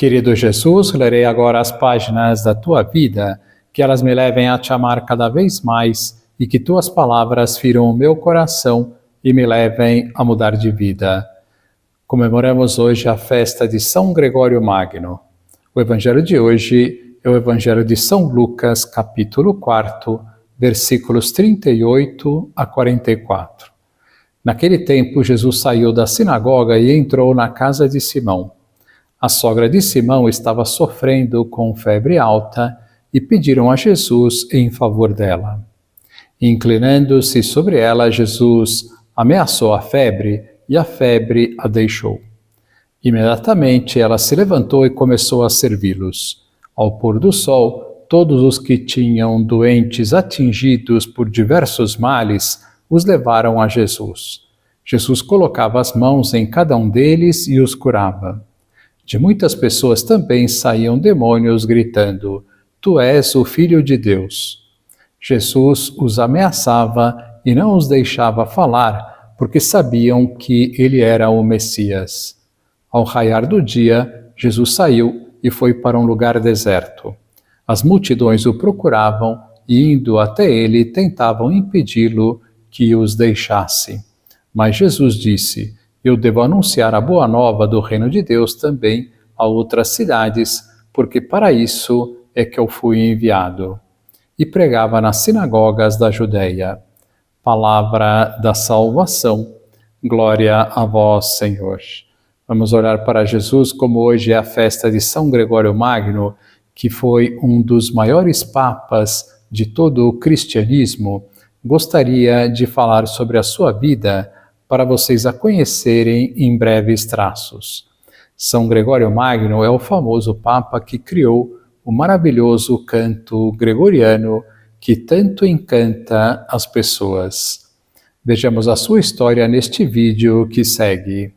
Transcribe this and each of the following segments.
Querido Jesus, lerei agora as páginas da tua vida, que elas me levem a te amar cada vez mais e que tuas palavras firam o meu coração e me levem a mudar de vida. Comemoramos hoje a festa de São Gregório Magno. O evangelho de hoje é o evangelho de São Lucas, capítulo 4, versículos 38 a 44. Naquele tempo, Jesus saiu da sinagoga e entrou na casa de Simão. A sogra de Simão estava sofrendo com febre alta e pediram a Jesus em favor dela. Inclinando-se sobre ela, Jesus ameaçou a febre e a febre a deixou. Imediatamente ela se levantou e começou a servi-los. Ao pôr do sol, todos os que tinham doentes atingidos por diversos males os levaram a Jesus. Jesus colocava as mãos em cada um deles e os curava. De muitas pessoas também saíam demônios gritando: Tu és o Filho de Deus. Jesus os ameaçava e não os deixava falar, porque sabiam que ele era o Messias. Ao raiar do dia, Jesus saiu e foi para um lugar deserto. As multidões o procuravam e, indo até ele, tentavam impedi-lo que os deixasse. Mas Jesus disse: Eu devo anunciar a boa nova do reino de Deus também a outras cidades, porque para isso é que eu fui enviado. E pregava nas sinagogas da Judeia. Palavra da salvação. Glória a vós, Senhor. Vamos orar para Jesus, como hoje é a festa de São Gregório Magno, que foi um dos maiores papas de todo o cristianismo. Gostaria de falar sobre a sua vida para vocês a conhecerem em breves traços. São Gregório Magno é o famoso papa que criou o maravilhoso canto gregoriano que tanto encanta as pessoas. Vejamos a sua história neste vídeo que segue.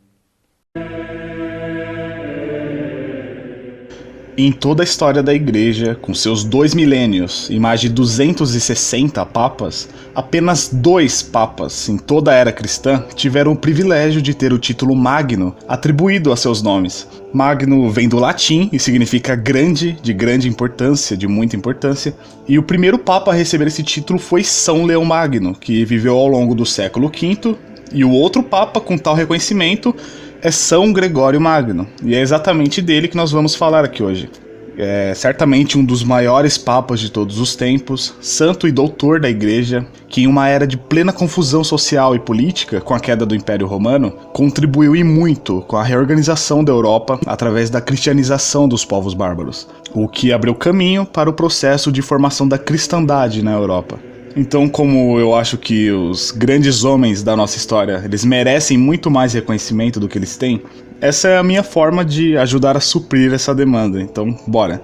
Em toda a história da Igreja, com seus 2 milênios e mais de 260 papas, apenas 2 papas em toda a era cristã tiveram o privilégio de ter o título Magno atribuído a seus nomes. Magno vem do latim e significa grande, de grande importância, de muita importância, e o primeiro papa a receber esse título foi São Leão Magno, que viveu ao longo do século V, e o outro papa com tal reconhecimento é São Gregório Magno, e é exatamente dele que nós vamos falar aqui hoje. É certamente um dos maiores papas de todos os tempos, santo e doutor da Igreja, que em uma era de plena confusão social e política, com a queda do Império Romano, contribuiu e muito com a reorganização da Europa através da cristianização dos povos bárbaros, o que abriu caminho para o processo de formação da cristandade na Europa. Então, como eu acho que os grandes homens da nossa história, eles merecem muito mais reconhecimento do que eles têm, essa é a minha forma de ajudar a suprir essa demanda. Então, bora!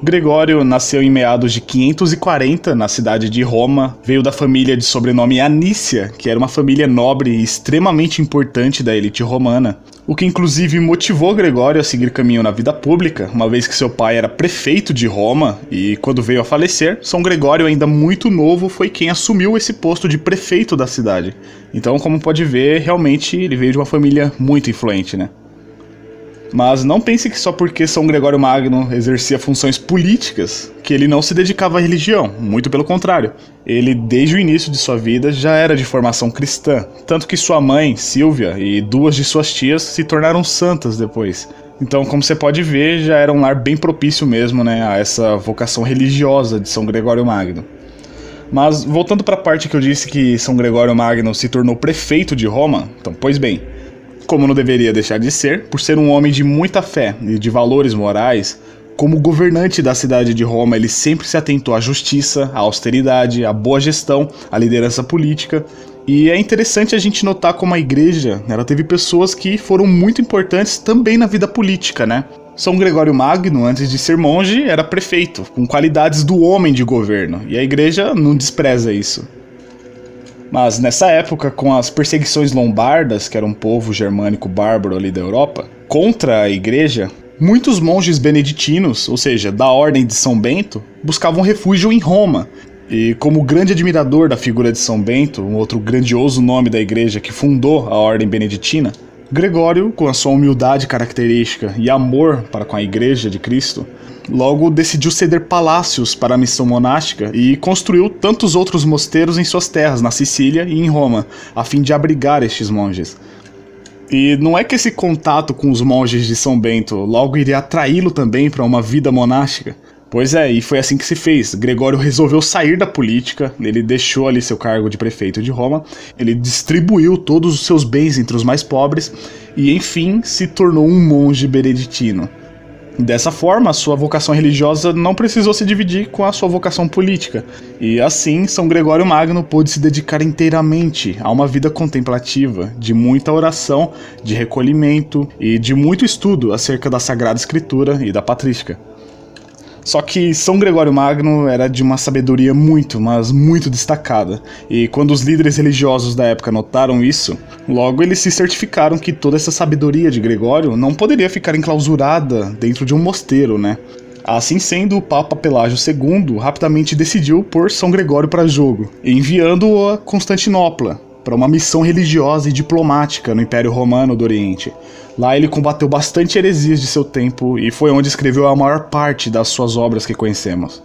Gregório nasceu em meados de 540 na cidade de Roma, veio da família de sobrenome Anícia, que era uma família nobre e extremamente importante da elite romana, o que inclusive motivou Gregório a seguir caminho na vida pública, uma vez que seu pai era prefeito de Roma e quando veio a falecer, São Gregório, ainda muito novo, foi quem assumiu esse posto de prefeito da cidade. Então, como pode ver, realmente ele veio de uma família muito influente, né? Mas não pense que só porque São Gregório Magno exercia funções políticas, que ele não se dedicava à religião, muito pelo contrário. Ele, desde o início de sua vida, já era de formação cristã, tanto que sua mãe, Sílvia, e 2 de suas tias se tornaram santas depois. Então, como você pode ver, já era um lar bem propício mesmo, né, a essa vocação religiosa de São Gregório Magno. Mas, voltando para a parte que eu disse que São Gregório Magno se tornou prefeito de Roma, então, pois bem, como não deveria deixar de ser, por ser um homem de muita fé e de valores morais, como governante da cidade de Roma, ele sempre se atentou à justiça, à austeridade, à boa gestão, à liderança política. E é interessante a gente notar como a igreja, ela teve pessoas que foram muito importantes também na vida política, né? São Gregório Magno, antes de ser monge, era prefeito, com qualidades do homem de governo, e a igreja não despreza isso. Mas nessa época, com as perseguições lombardas, que era um povo germânico bárbaro ali da Europa, contra a igreja, muitos monges beneditinos, ou seja, da ordem de São Bento, buscavam refúgio em Roma. E como grande admirador da figura de São Bento, um outro grandioso nome da igreja que fundou a ordem beneditina, Gregório, com a sua humildade característica e amor para com a Igreja de Cristo, logo decidiu ceder palácios para a missão monástica e construiu tantos outros mosteiros em suas terras, na Sicília e em Roma, a fim de abrigar estes monges. E não é que esse contato com os monges de São Bento logo iria atraí-lo também para uma vida monástica? Pois é, e foi assim que se fez. Gregório resolveu sair da política, ele deixou ali seu cargo de prefeito de Roma, ele distribuiu todos os seus bens entre os mais pobres e, enfim, se tornou um monge beneditino. Dessa forma, a sua vocação religiosa não precisou se dividir com a sua vocação política, e assim São Gregório Magno pôde se dedicar inteiramente a uma vida contemplativa, de muita oração, de recolhimento e de muito estudo acerca da Sagrada Escritura e da Patrística. Só que São Gregório Magno era de uma sabedoria muito, mas muito destacada, e quando os líderes religiosos da época notaram isso, logo eles se certificaram que toda essa sabedoria de Gregório não poderia ficar enclausurada dentro de um mosteiro, né? Assim sendo, o Papa Pelágio II rapidamente decidiu pôr São Gregório para jogo, enviando-o a Constantinopla, para uma missão religiosa e diplomática no Império Romano do Oriente. Lá ele combateu bastante heresias de seu tempo e foi onde escreveu a maior parte das suas obras que conhecemos.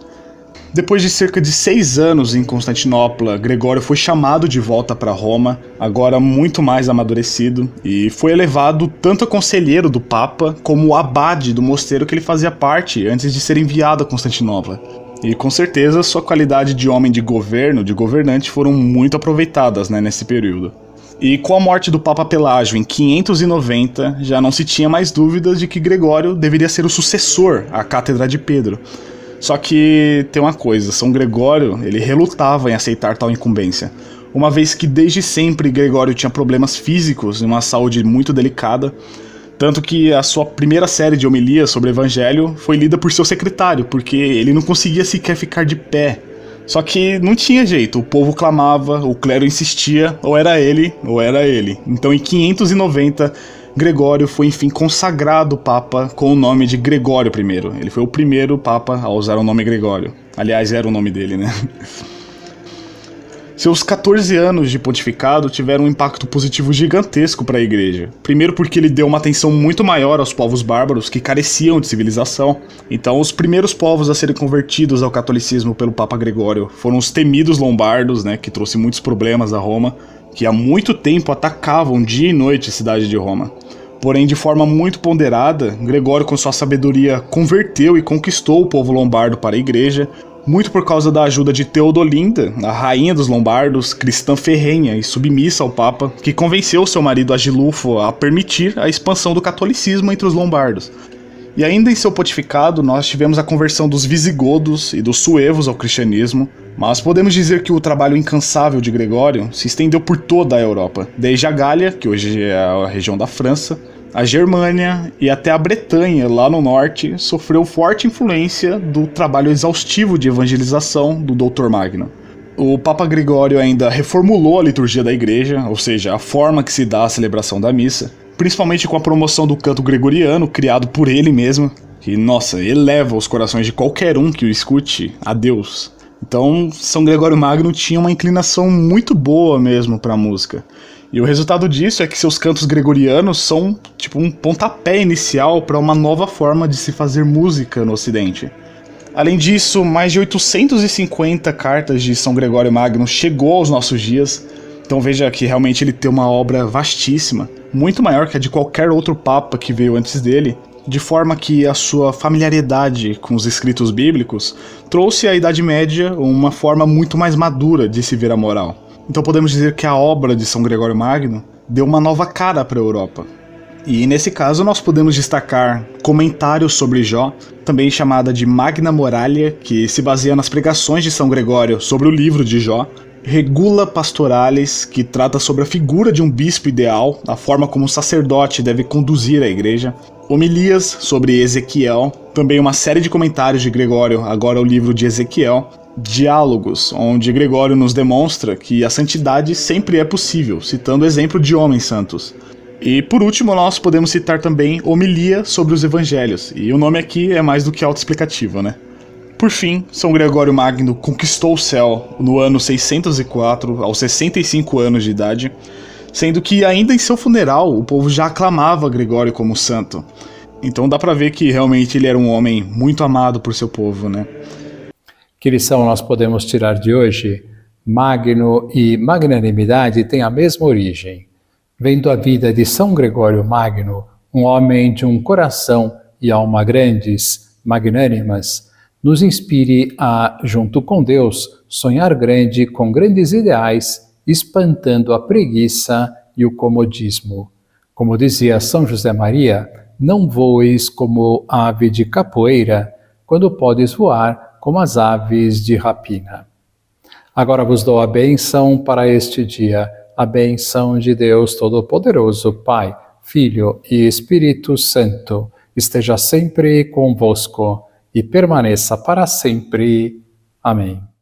Depois de cerca de 6 anos em Constantinopla, Gregório foi chamado de volta para Roma, agora muito mais amadurecido, e foi elevado tanto a conselheiro do Papa como abade do mosteiro que ele fazia parte antes de ser enviado a Constantinopla. E com certeza sua qualidade de homem de governo, de governante, foram muito aproveitadas, nesse período. E com a morte do Papa Pelágio em 590, já não se tinha mais dúvidas de que Gregório deveria ser o sucessor à Cátedra de Pedro. Só que tem uma coisa, São Gregório ele relutava em aceitar tal incumbência, uma vez que desde sempre Gregório tinha problemas físicos e uma saúde muito delicada, tanto que a sua primeira série de homilias sobre o Evangelho foi lida por seu secretário, porque ele não conseguia sequer ficar de pé. Só que não tinha jeito, o povo clamava, o clero insistia, ou era ele, ou era ele. Então em 590, Gregório foi enfim consagrado Papa com o nome de Gregório I. Ele foi o primeiro Papa a usar o nome Gregório. Aliás, era o nome dele, né? Seus 14 anos de pontificado tiveram um impacto positivo gigantesco para a igreja. Primeiro porque ele deu uma atenção muito maior aos povos bárbaros que careciam de civilização. Então os primeiros povos a serem convertidos ao catolicismo pelo Papa Gregório foram os temidos lombardos, que trouxe muitos problemas a Roma, que há muito tempo atacavam dia e noite a cidade de Roma. Porém, de forma muito ponderada, Gregório com sua sabedoria converteu e conquistou o povo lombardo para a igreja, muito por causa da ajuda de Teodolinda, a rainha dos lombardos, cristã ferrenha e submissa ao Papa, que convenceu seu marido Agilulfo a permitir a expansão do catolicismo entre os lombardos. E ainda em seu pontificado, nós tivemos a conversão dos visigodos e dos suevos ao cristianismo, mas podemos dizer que o trabalho incansável de Gregório se estendeu por toda a Europa, desde a Gália, que hoje é a região da França, a Germânia e até a Bretanha, lá no norte, sofreu forte influência do trabalho exaustivo de evangelização do Doutor Magno. O Papa Gregório ainda reformulou a liturgia da igreja, ou seja, a forma que se dá à celebração da missa, principalmente com a promoção do canto gregoriano, criado por ele mesmo, que, eleva os corações de qualquer um que o escute a Deus. Então, São Gregório Magno tinha uma inclinação muito boa mesmo para a música. E o resultado disso é que seus cantos gregorianos são tipo um pontapé inicial para uma nova forma de se fazer música no Ocidente. Além disso, mais de 850 cartas de São Gregório Magno chegou aos nossos dias, então veja que realmente ele tem uma obra vastíssima, muito maior que a de qualquer outro papa que veio antes dele, de forma que a sua familiaridade com os escritos bíblicos trouxe à Idade Média uma forma muito mais madura de se ver a moral. Então podemos dizer que a obra de São Gregório Magno deu uma nova cara para a Europa. E nesse caso nós podemos destacar Comentários sobre Jó, também chamada de Magna Moralia, que se baseia nas pregações de São Gregório sobre o livro de Jó, Regula Pastoralis, que trata sobre a figura de um bispo ideal, a forma como o sacerdote deve conduzir a igreja, Homilias sobre Ezequiel, também uma série de comentários de Gregório, agora o livro de Ezequiel, Diálogos, onde Gregório nos demonstra que a santidade sempre é possível, citando o exemplo de homens santos. E por último nós podemos citar também Homilia sobre os Evangelhos, e o nome aqui é mais do que autoexplicativo, Por fim, São Gregório Magno conquistou o céu no ano 604, aos 65 anos de idade, sendo que ainda em seu funeral o povo já aclamava Gregório como santo. Então dá pra ver que realmente ele era um homem muito amado por seu povo, né? Que lição nós podemos tirar de hoje? Magno e magnanimidade têm a mesma origem. Vendo a vida de São Gregório Magno, um homem de um coração e alma grandes, magnânimas, nos inspire a, junto com Deus, sonhar grande com grandes ideais, espantando a preguiça e o comodismo. Como dizia São José Maria, não voes como ave de capoeira, quando podes voar como as aves de rapina. Agora vos dou a bênção para este dia, a bênção de Deus Todo-Poderoso, Pai, Filho e Espírito Santo, esteja sempre convosco e permaneça para sempre. Amém.